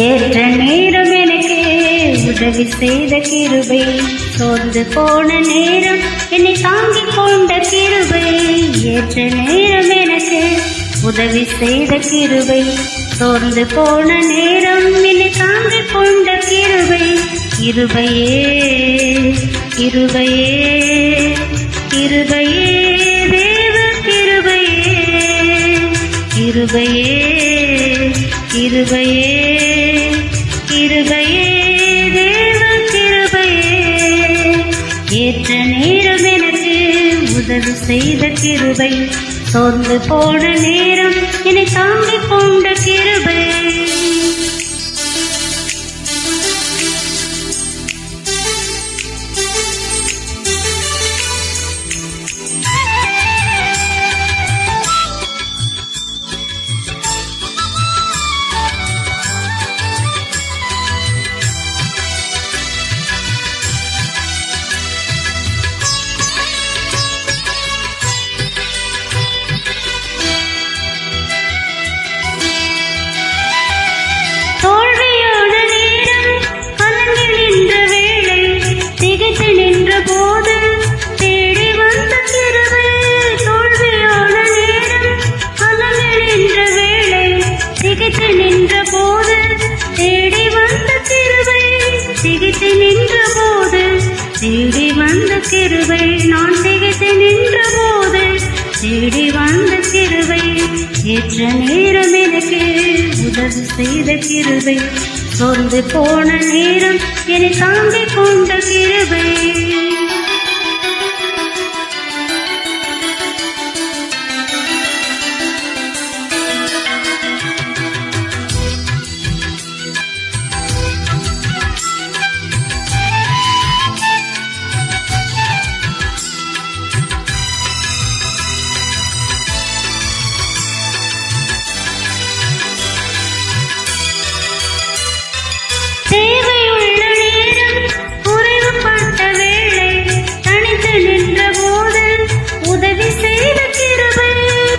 ஏற்ற நேரம் எனக்கு உதவி செய்த கிருபை, சோர்ந்து போன நேரம் என்னை தாங்கிக் கொண்ட கிருபை. ஏற்ற நேரம் எனக்கு உதவி செய்த கிருபை, சோர்ந்து போன நேரம் என்னை தாங்கிக் கொண்ட கிருபை. கிருபையே கிருபையே கிருபையே தேவ கிருபையே, கிருபையே கிருபையே கிருபையே தேவ கிருபையே. ஏற்ற நேரம் எனக்கு உதவி செய்த கிருபை, சோர்ந்து போன நேரம் என்னை தாங்கிக் கொண்ட கிருபை. தேடி வந்த கிருபை, நான் திகைத்து நின்ற போது தேடி வந்த கிருபை. ஏற்ற நேரம் எனக்கு உதவி செய்த கிருபை, சோர்ந்து போன நேரம் என்னை தாங்கிக் கொண்ட கிருபை. தேவையுள்ள நேரம் குறைவுபட்ட வேளை தனித்து நின்ற போது உதவி செய்த கிருபை.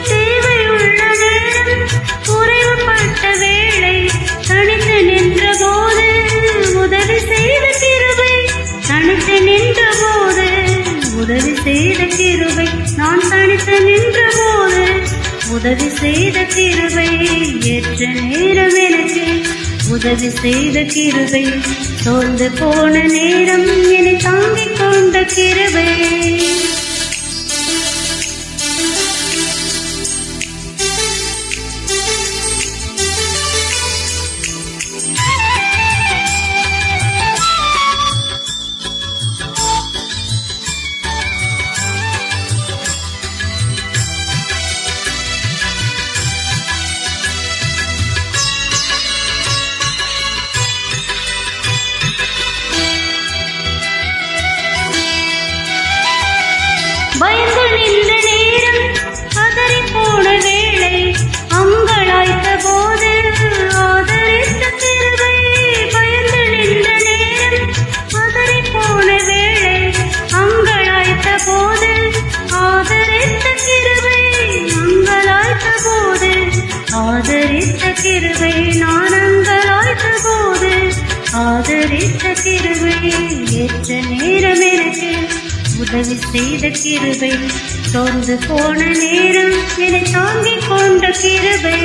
தேவையுள்ள நேரம் குறைவுபட்ட வேளை தனித்து நின்ற போது உதவி செய்த கிருபை. தனித்து நின்ற போது உதவி செய்த கிருபை, நான் தனித்து நின்ற போது உதவி செய்த கிருபை. ஏற்ற நேரம் எனக்கு உதவி செய்த கிருபை, சோர்ந்து போன நேரம் என்னை தாங்கிக் கொண்ட கிருபை. பயந்து நின்ற நேரம் பதறி போன வேளை அங்கலாய்த்த போது ஆதரித்த கிருபை. பயந்து நின்ற நேரம் பதறி போன வேளை அங்கலாய்த்த போது ஆதரித்த கிருபை. அங்கலாய்த்த போது ஆதரித்த கிருபை, நான் அங்கலாய்த்த போது ஆதரித்த கிருபை. ஏற்ற நேரம் எனக்கு உதவி செய்த கிருபை, சோர்ந்து போன நேரம் என்னை தாங்கிக் கொண்ட கிருபை.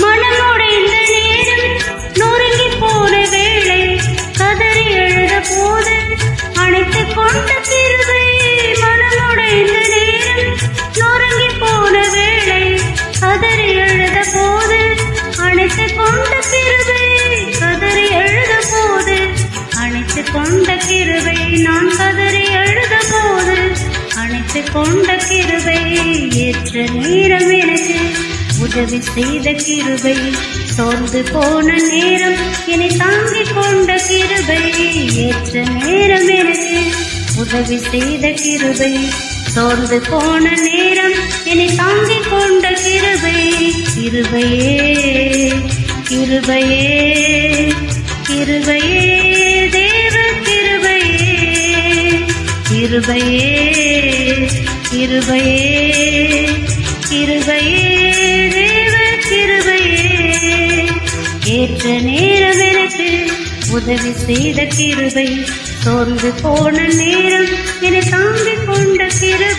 மனமுடைந்த நேரம் நொறுங்கி போன வேளை கதறி எழுத போது அணைத்துக் கொண்ட கிருபை. மனமுடைந்த நேரம் நொறுங்கி போன வேளை கதறி எழுத போது அணைத்துக் கொண்ட கிருபை. கதறி எழுத போது அணைத்துக் கொண்ட கிருபை, நான் கதறி எழுத போது அணைத்துக் கொண்ட கிருபை. ஏற்ற நேரம் எனக்கு உதவி செய்த கிருபை, சோர்ந்து போன நேரம் என்னை தாங்கிக் கொண்ட கிருபை ஏற்ற நேரம் எனக்கு உதவி செய்த கிருபை சோர்ந்து போன நேரம் என்னை தாங்கிக் கொண்ட கிருபை கிருபையே கிருபையே கிருபையே தேவ கிருபையே கிருபையே கிருபையே கிருபையே தேவ கிருபையே ஏற்ற நேரம் எனக்கு உதவி செய்த கிருபை சோர்ந்து போன நேரம் என்னை தாங்கிக் கொண்ட கிருபை